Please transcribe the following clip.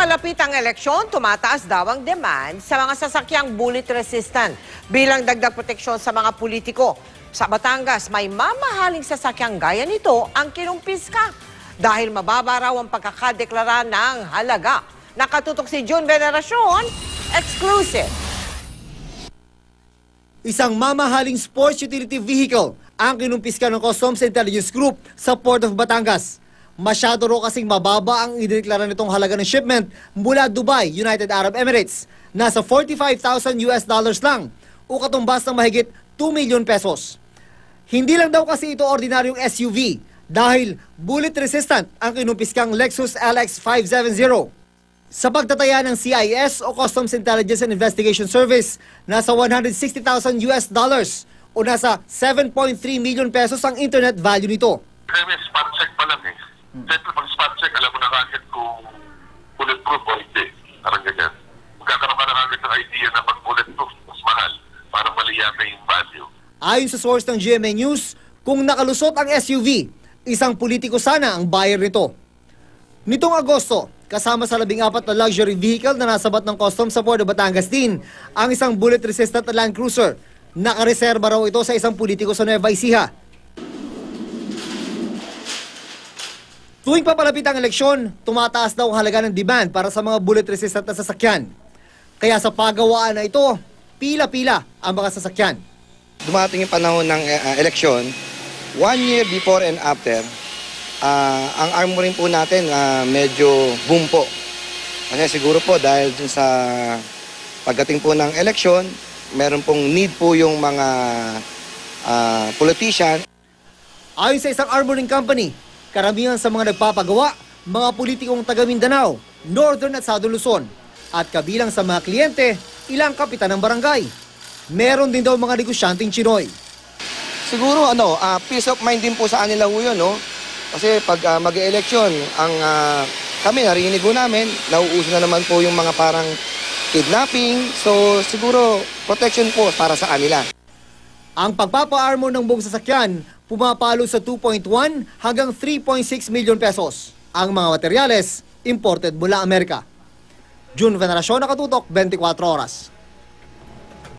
papalapit ang eleksyon, tumataas daw ang demand sa mga sasakyang bullet resistant bilang dagdag proteksyon sa mga politiko. Sa Batangas, may mamahaling sasakyang gaya nito ang kinumpiska dahil mababa raw ang pagkakadeklara ng halaga. Nakatutok si June Veneracion, exclusive. Isang mamahaling sports utility vehicle ang kinumpiska ng Customs Intelligence Group sa Port of Batangas. Masyado raw kasing mababa ang idineklara nitong halaga ng shipment mula Dubai, United Arab Emirates. Nasa $45,000 lang o katumbas ng mahigit 2 million pesos. Hindi lang daw kasi ito ordinaryong SUV dahil bullet resistant ang kinumpiskang Lexus LX 570. Sa pagtataya ng CIS o Customs Intelligence and Investigation Service, nasa $160,000 o nasa 7.3 million pesos ang internet value nito. May spot check pa lang eh. Siyempre pag spot check, alam mo na kagad kung bulletproof o hindi. Parang ganyan. Magkakaroon ka na kagad ng idea na pag bulletproof, mas mahal para maliyata yung value. Ayon sa source ng GMA News, kung nakalusot ang SUV, isang politiko sana ang buyer nito. Nitong Agosto, kasama sa 14 na luxury vehicle na nasabat ng Customs sa Port of Batangas din, ang isang bullet-resistant Land Cruiser. Nakareserba raw ito sa isang politiko sa Nueva Ecija. Tuwing papalapit ang eleksyon, tumataas daw ang halaga ng demand para sa mga bullet-resistant na sasakyan. Kaya sa pagawaan na ito, pila-pila ang mga sasakyan. Dumating yung panahon ng eleksyon, 1 year before and after, ang armoring po natin medyo boom po. Kasi siguro po dahil dun sa pagdating po ng eleksyon, meron pong need po yung mga politician. Ayon sa isang armoring company, karamihan sa mga nagpapagawa, mga politikong taga Mindanao, Northern at Southern Luzon. At kabilang sa mga kliyente, ilang kapitan ng barangay. Meron din daw mga negosyanteng Chinoy. Siguro peace of mind din po sa kanila ho yun, no? Kasi pag mag-eleksyon, kami narinig ho namin, nauuso na naman po yung mga parang kidnapping. So siguro protection po para sa kanila. Ang pagpapa-armor ng buong sasakyan, pumapalo sa 2.1 hanggang 3.6 million pesos. Ang mga materyales, imported mula Amerika. June Veneracion, Nakatutok, 24 Oras.